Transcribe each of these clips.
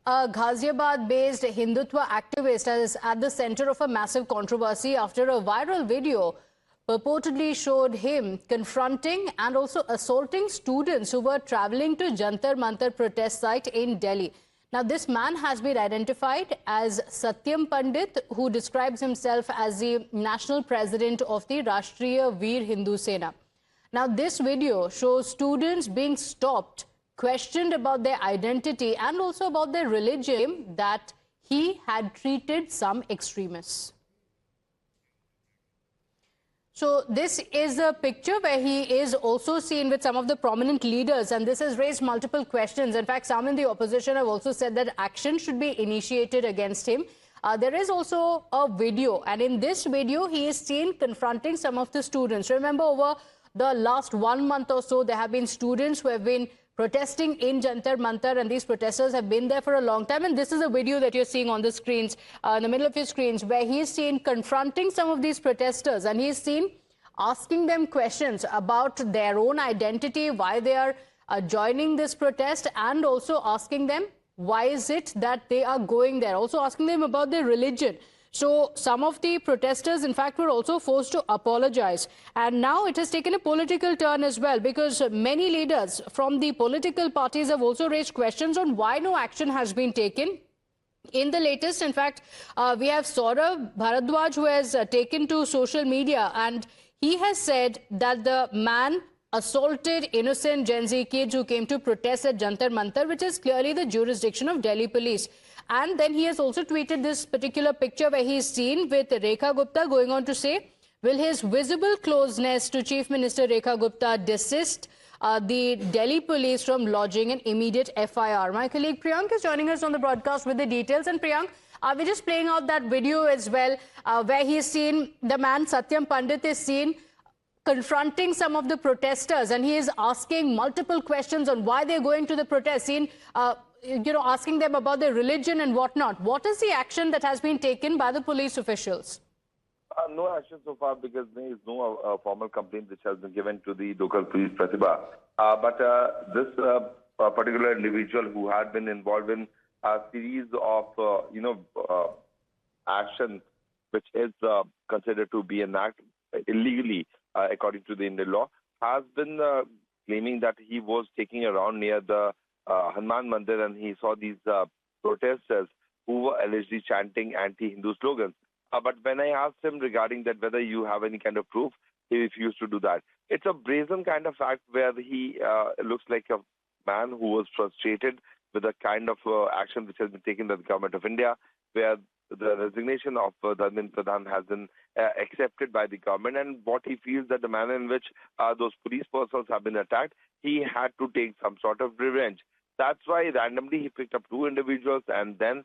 A Ghaziabad-based Hindutva activist is at the center of a massive controversy after a viral video purportedly showed him confronting and also assaulting students who were traveling to Jantar Mantar protest site in Delhi. Now, this man has been identified as Satyam Pandit, who describes himself as the national president of the Rashtriya Veer Hindu Sena. Now, this video shows students being stopped, questioned about their identity and also about their religion, that he had treated some extremists. So this is a picture where he is also seen with some of the prominent leaders, and this has raised multiple questions. In fact, some in the opposition have also said that action should be initiated against him. There is also a video, and in this video, he is seen confronting some of the students. Remember, over the last 1 month or so, there have been students who have been protesting in Jantar Mantar, and these protesters have been there for a long time. And this is a video that you're seeing on the screens, in the middle of your screens, where he is seen confronting some of these protesters, and he is seen asking them questions about their own identity, why they are joining this protest, and also asking them why is it that they are going there, also asking them about their religion. So some of the protesters, in fact, were also forced to apologize. And now it has taken a political turn as well, because many leaders from the political parties have also raised questions on why no action has been taken. In the latest, in fact, we have Saurabh Bharadwaj, who has taken to social media, and he has said that the man assaulted innocent Gen Z kids who came to protest at Jantar Mantar, which is clearly the jurisdiction of Delhi police. And then he has also tweeted this particular picture where he is seen with Rekha Gupta, going on to say, will his visible closeness to Chief Minister Rekha Gupta desist the Delhi police from lodging an immediate FIR? My colleague Priyank is joining us on the broadcast with the details. And Priyank, we're just playing out that video as well, where he is seen, the man Satyam Pandit is seen confronting some of the protesters, and he is asking multiple questions on why they're going to the protest scene, asking them about their religion and whatnot. What is the action that has been taken by the police officials? No action so far, because there is no formal complaint which has been given to the local police, Pratibha. But this particular individual who had been involved in a series of, action which is considered to be an act illegally, according to the Indian law, has been claiming that he was taking around near the Hanuman Mandir, and he saw these protesters who were allegedly chanting anti-Hindu slogans. But when I asked him regarding that, whether you have any kind of proof, he refused to do that. It's a brazen kind of act where he looks like a man who was frustrated with the kind of action which has been taken by the government of India, where the resignation of Dharmendra Pradhan has been accepted by the government, and what he feels that the manner in which those police persons have been attacked, he had to take some sort of revenge. That's why randomly he picked up two individuals, and then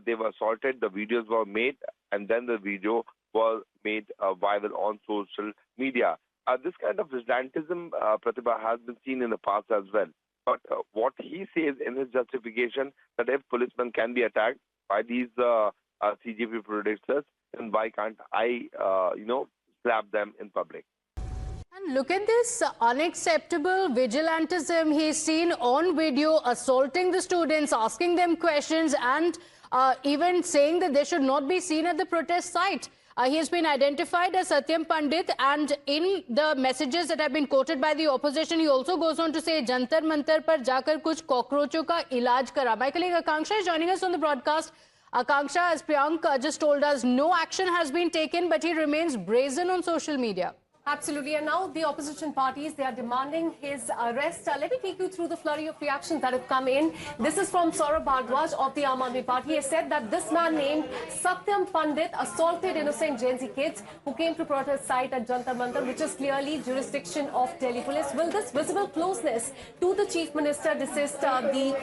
they were assaulted. The videos were made, and then the video was made viral on social media. This kind of vigilantism, Pratibha, has been seen in the past as well. But what he says in his justification, that if policemen can be attacked by these CJP protesters, then why can't I, slap them in public? And look at this unacceptable vigilantism. He's seen on video assaulting the students, asking them questions, and even saying that they should not be seen at the protest site. He has been identified as Satyam Pandit, and in the messages that have been quoted by the opposition, he also goes on to say, Jantar Mantar par jaakar kuch cockroachon ka ilaj kara. My colleague Akanksha is joining us on the broadcast. Akanksha, as Priyank just told us, no action has been taken, but he remains brazen on social media. Absolutely. And now the opposition parties, they are demanding his arrest. Let me take you through the flurry of reactions that have come in. This is from Saurabh Bharadwaj of the Aam Aadmi Party. He has said that this man named Satyam Pandit assaulted innocent Gen Z kids who came to protest site at Jantar Mantar, which is clearly jurisdiction of Delhi police. Will this visible closeness to the chief minister desist the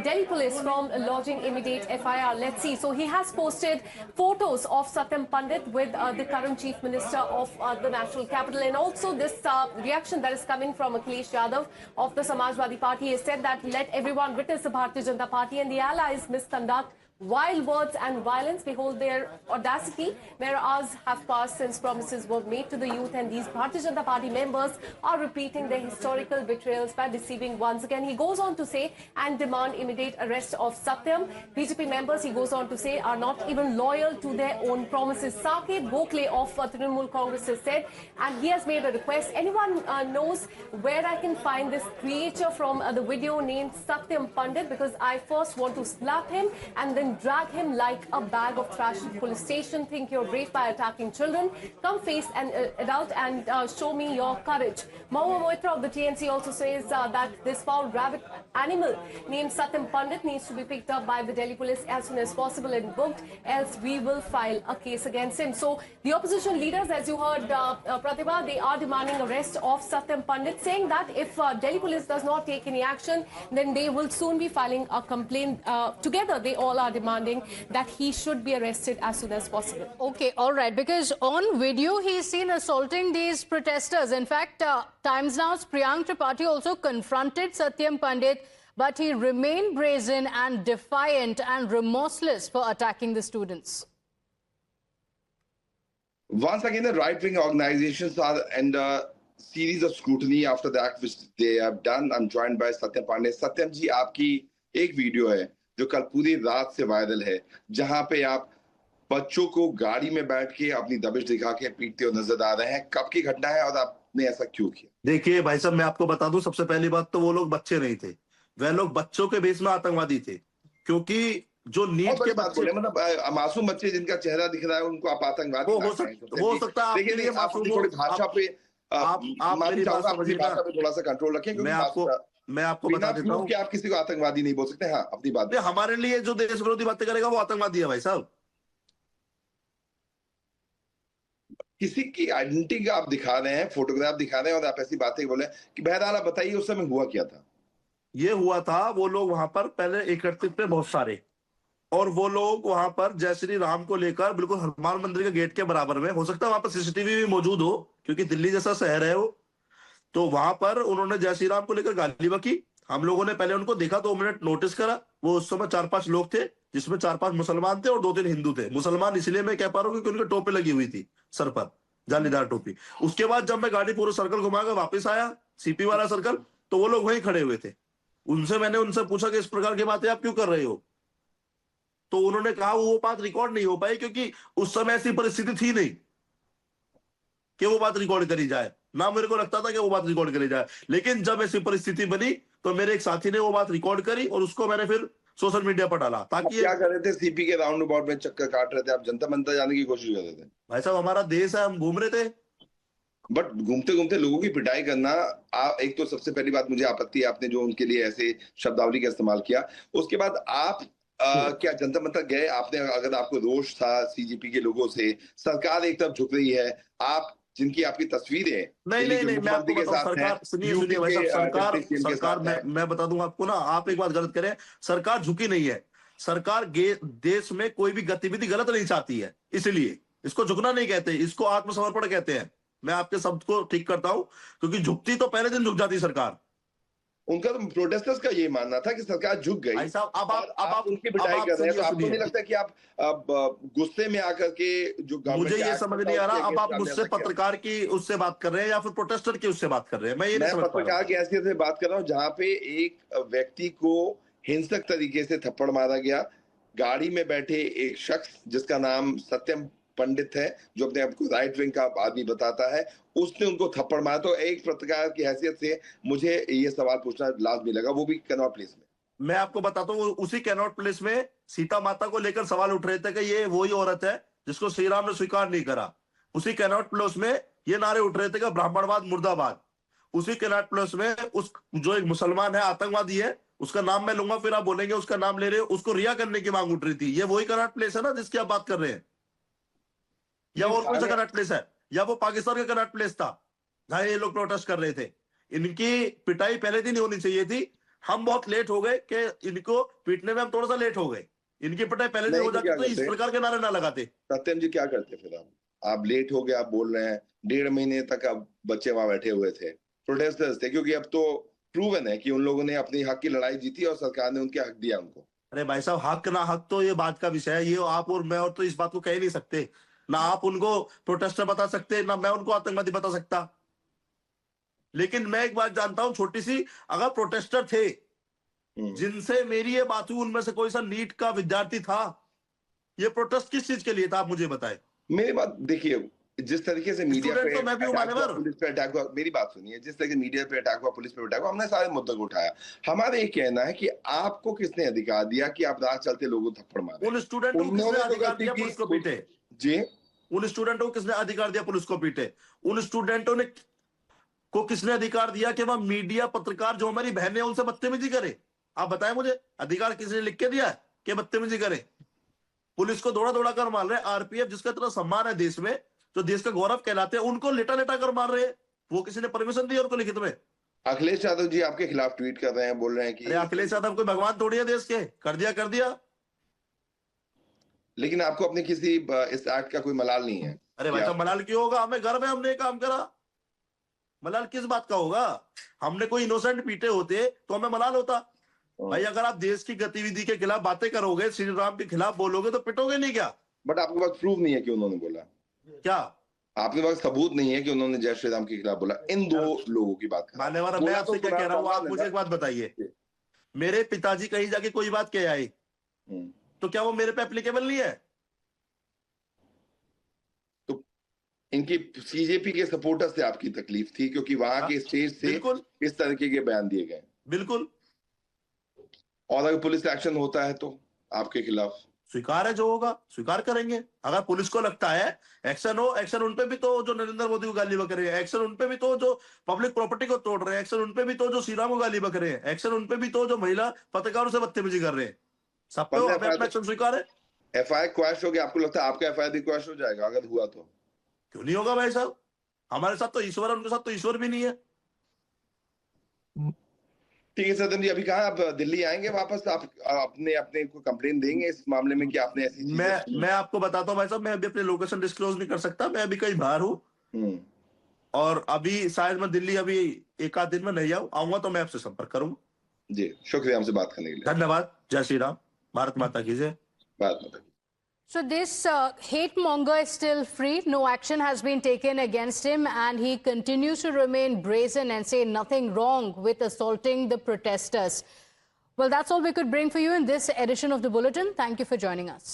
Delhi police from lodging immediate FIR? Let's see. So he has posted photos of Satyam Pandit with the current chief minister of the national capital. And also this reaction that is coming from Akhilesh Yadav of the Samajwadi Party has said that let everyone witness the Bharatiya Janata Party and the allies' misconduct wild words and violence. Behold their audacity. Mere hours have passed since promises were made to the youth, and these Bharatiya Janata Party members are repeating their historical betrayals by deceiving once again. He goes on to say and demand immediate arrest of Satyam. BJP members, he goes on to say, are not even loyal to their own promises. Saket Gokhale of Trinamool Congress has said, and he has made a request. Anyone knows where I can find this creature from the video named Satyam Pandit, because I first want to slap him and then drag him like a bag of trash to police station. Think you're brave by attacking children. Come face an adult and show me your courage. Mahua Moitra of the TNC also says that this foul rabbit animal named Satyam Pandit needs to be picked up by the Delhi police as soon as possible and booked, else we will file a case against him. So the opposition leaders, as you heard, Pratibha, they are demanding arrest of Satyam Pandit, saying that if Delhi police does not take any action, then they will soon be filing a complaint. Together, they all are demanding that he should be arrested as soon as possible. Okay, all right, because on video he's seen assaulting these protesters. In fact, Times Now's Priyank Tripathi also confronted Satyam Pandit, but he remained brazen and defiant and remorseless for attacking the students. Once again, the right-wing organizations are under series of scrutiny after the act which they have done. I'm joined by Satyam Pandey. Satyam जी, आपकी एक video है जो कल पूरी रात से viral है, जहां पे आप बच्चों को गाड़ी में बैठ के अपनी दबिश दिखा के पीटते हुए नजर आ रहे हैं। कब की घटना है और आपने ऐसा क्यों किया? देखिए भाई साहब, मैं आपको बता दूं, सबसे पहली बात तो वो लोग बच्चे नहीं थे, वह लोग बच्चों के बेस में आतंकवादी थे, क्योंकि जो नीट के बच्चे, मतलब मासूम बच्चे जिनका चेहरा दिख रहा है उनको आप आतंकवादी हो सकता है। देखिए, थोड़ी भाषा पे आप मेरी बात समझिए ना, थोड़ा सा कंट्रोल रखें। मैं आपको बता देता हूँ कि आप किसी को आतंकवादी नहीं बोल सकते। हाँ, अपनी बात। हमारे लिए जो देश विरोधी बातें करेगा वो आतंकवादी है भाई साहब। किसी की आइडेंटिटी आप दिखा रहे हैं, फोटोग्राफ दिखा रहे हैं और आप ऐसी बातें बोले कि बहरहाल आप बताइए उस समय हुआ क्या था? ये हुआ था, वो लोग वहां पर पहले एकत्रित थे बहुत सारे, और वो लोग वहां पर जय श्री राम को लेकर बिल्कुल हनुमान मंदिर के गेट के बराबर में, हो सकता है वहां पर सीसीटीवी भी मौजूद हो क्योंकि दिल्ली जैसा शहर है वो, तो वहां पर उन्होंने जय श्री राम को लेकर गाली बकी। हम लोगों ने पहले उनको देखा, 2 मिनट नोटिस करा। वो उस समय 4-5 लोग थे, जिसमें 4-5 मुसलमान थे और 2-3 हिंदू थे। मुसलमान इसलिए मैं कह पा रहा हूँ क्योंकि उनके टोपी लगी हुई थी सर पर, जालीदार टोपी। उसके बाद जब मैं गाड़ी पूरा सर्कल घुमाकर वापस आया, सीपी वाला सर्कल, तो वो लोग वहीं खड़े हुए थे। मैंने उनसे पूछा कि इस प्रकार की बातें आप क्यों कर रहे हो, तो उन्होंने कहा वो बात रिकॉर्ड नहीं हो पाई क्योंकि उस समय ऐसी परिस्थिति थी नहीं कि वो बात रिकॉर्ड करी जाए, ना मेरे को लगता था कि वो बात रिकॉर्ड करी जाए। लेकिन जब ऐसी परिस्थिति बनी तो मेरे एक साथी ने वो बात रिकॉर्ड करी और उसको मैंने फिर सोशल मीडिया पर डाला। ताकि क्या कर रहे थे? सीपी के राउंड अबाउट में चक्कर काट रहे थे, आप जनता मंदिर जाने की कोशिश कर रहे थे? भाई साहब, हमारा देश है, हम घूम रहे थे। बट घूमते घूमते लोगों की पिटाई करना, एक तो सबसे पहली बात मुझे आपत्ति है आपने जो उनके लिए ऐसे शब्दावली का इस्तेमाल किया। उसके बाद आप क्या जनता मंदिर गए? आपने, अगर आपको रोष था सीजीपी के लोगों से, सरकार एक तरफ झुक रही है, आप जिनकी आपकी तस्वीरें नहीं, मैं आपको बताऊं, सरकार सुनिए भाई साहब, सरकार मैं बता दूं आपको ना, आप एक बात गलत करें, सरकार झुकी नहीं है। सरकार देश में कोई भी गतिविधि गलत नहीं चाहती है, इसलिए इसको झुकना नहीं कहते, इसको आत्मसमर्पण कहते हैं। मैं आपके शब्द को ठीक करता हूं, क्योंकि झुकती तो पहले दिन झुक जाती सरकार। उनका तो प्रोटेस्टर्स का ये मानना था कि सरकार झुक गई। अब आप उनकी पिटाई कर रहे हैं, तो आपको नहीं लगता कि आप गुस्से में आकर के जो मुझे ये समझ नहीं आ रहा, अब आप मुझसे पत्रकार की उससे बात कर रहे हैं या फिर प्रोटेस्टर की उससे बात कर रहे हैं? मैं पत्रकार की हैसियत से बात कर रहा हूँ, जहाँ पे एक व्यक्ति को हिंसक तरीके से थप्पड़ मारा गया। गाड़ी में बैठे एक शख्स जिसका नाम सत्यम पंडित है, जो अपने आप को राइट विंग का आदमी बताता है, उसने उनको थप्पड़ मारा। तो एक पत्रकार की हैसियत से मुझे ये सवाल पूछना लाजमी लगा, वो भी कैनॉट प्लेस में। मैं आपको बताता हूँ, उसी कैनॉट प्लेस में सीता माता को लेकर सवाल उठ रहे थे कि ये वही औरत है जिसको श्री राम ने स्वीकार नहीं करा। उसी कैनॉट प्लेस में ये नारे उठ रहे थे कि ब्राह्मणवाद मुर्दाबाद। उसी कैनॉट प्लेस में उस जो एक मुसलमान है, आतंकवादी है, उसका नाम मैं लूंगा, फिर आप बोलेंगे उसका नाम ले रहे हो, उसको रिहा करने की मांग उठ रही थी। ये वही कैनॉट प्लेस है ना जिसकी आप बात कर रहे हैं, या और कोई सा कनॉट प्लेस है, या वो पाकिस्तान का कनॉट प्लेस था जहां ये लोग प्रोटेस्ट कर रहे थे? इनकी पिटाई पहले दिन होनी चाहिए थी। हम बहुत लेट हो गए कि इनको पीटने में हम थोड़ा सा लेट हो गए। इनकी पिटाई पहले दिन हो जाती तो इस प्रकार के नारे ना लगाते। सत्यम जी क्या करते फिर? आप लेट हो गए, आप बोल रहे हैं 1.5 महीने तक आप बच्चे वहां बैठे हुए थे, प्रोटेस्टर्स थे, क्योंकि अब तो प्रूवन है कि उन लोगों ने अपनी हक की लड़ाई जीती और सरकार ने उनके हक दिया उनको। अरे भाई साहब, हक ना हक तो ये बात का विषय है। ये आप और मैं और तो इस बात को कह ही नहीं सकते। ना आप उनको प्रोटेस्टर बता सकते, ना मैं उनको आतंकवादी बता सकता। लेकिन मैं एक बात जानता हूं छोटी सी, अगर प्रोटेस्टर थे जिनसे मेरी ये बात हुई, उनमें से कोई सा नीट का विद्यार्थी था, ये प्रोटेस्ट किस चीज के लिए था, आप मुझे बताएं। मेरी बात देखिए, जिस तरीके से मीडिया स्टूडेंट पे तो मैं भी हूं, अटैक हुआ, मान्यवर। पुलिस पे अटैक हुआ, मेरी बात सुनिए, जिस तरह के मीडिया पे अटैक हुआ, पुलिस पे अटैक हुआ, हमने सारे मुद्दों को उठाया। हमारा ये कहना है कि आपको किसने अधिकार दिया कि आप राह चलते लोगों को थप्पड़ मारे? उन स्टूडेंटों को किसने अधिकार दिया पुलिस को पीटे? जी, उन स्टूडेंटों को किसने अधिकार दिया पुलिस को पीटे? उन स्टूडेंटों ने को किसने अधिकार दिया कि वह मीडिया पत्रकार जो हमारी बहनें हैं उनसे बदतमीजी करे? आप बताएं मुझे, अधिकार किसने लिख के दिया है कि बदतमीजी करे? पुलिस को दौड़ा दौड़ा कर मार रहे हैं। आरपीएफ जिसका इतना सम्मान है देश में, जो देश का गौरव कहलाते हैं, उनको लेटा लेटा कर मार रहे हैं। वो किसी ने परमिशन दी है उनको लिखित में? अखिलेश यादव जी आपके खिलाफ ट्वीट कर रहे हैं, बोल रहे हैं कि अरे अखिलेश यादव कोई भगवान थोड़ी है देश के, कर दिया कर दिया। लेकिन आपको अपने किसी इस एक्ट का कोई मलाल नहीं है? अरे भाई साहब, मलाल क्यों होगा? हमें गर्व है, हमने ये काम करा। मलाल किस बात का होगा? हमने कोई इनोसेंट पीटे होते तो हमें मलाल होता। भाई अगर आप देश की गतिविधि के खिलाफ बातें करोगे, श्री राम के खिलाफ बोलोगे, तो पिटोगे नहीं क्या? बट आपके पास प्रूफ नहीं है कि उन्होंने बोला। क्या आपके पास सबूत नहीं है कि उन्होंने जय श्री राम के खिलाफ बोला? इन दो लोगों की बात मान्यवर, मैं आपसे क्या कह रहा हूँ, आप मुझे एक बात बताइए। मेरे पिताजी कहीं जाके कोई बात कह आए, तो क्या वो मेरे पे एप्लीकेबल नहीं है? तो इनकी सीजेपी के सपोर्टर से आपकी तकलीफ थी क्योंकि वहां के स्टेज से इस तरीके के बयान दिए गए। बिल्कुल। और अगर पुलिस एक्शन होता है तो आपके खिलाफ स्वीकार है, जो होगा स्वीकार करेंगे। अगर पुलिस को लगता है एक्शन हो, एक्शन उनपे भी तो जो नरेंद्र मोदी को गाली बक रहे हैं, एक्शन उनपे भी तो जो पब्लिक प्रॉपर्टी को तोड़ रहे हैं, एक्शन उनपे भी तो जो श्री राम को गाली बक रहे हैं, एक्शन उनपे भी तो जो महिला पत्रकारों से बदतमीजी कर रहे हैं। सब पे हमें अपना एक्शन स्वीकार है। एफआईआर क्वैश हो गया, आपको लगता है आपका एफआईआर भी क्वैश हो जाएगा अगर हुआ तो? क्यों नहीं होगा भाई साहब? हमारे साथ तो ईश्वर है, उनके साथ तो ईश्वर भी नहीं है। ठीक है सत्यम जी, अभी कहाँ आप दिल्ली आएंगे वापस? आप अपने अपने को कंप्लेन देंगे इस मामले में कि आपने ऐसी चीजें? मैं आपको बताता हूँ भाई साहब, मैं अभी अपनी लोकेशन डिस्क्लोज नहीं कर सकता। मैं अभी कहीं बाहर हूँ और अभी शायद मैं दिल्ली अभी एक आध दिन में नहीं आऊंगा, तो मैं आपसे संपर्क करूंगा। जी, शुक्रिया हमसे बात करने के लिए। धन्यवाद। जय श्री राम, भारत माता की जय। भारत माता की। So this hate monger is still free. No action has been taken against him, and he continues to remain brazen and say nothing wrong with assaulting the protesters. Well, that's all we could bring for you in this edition of the Bulletin. Thank you for joining us.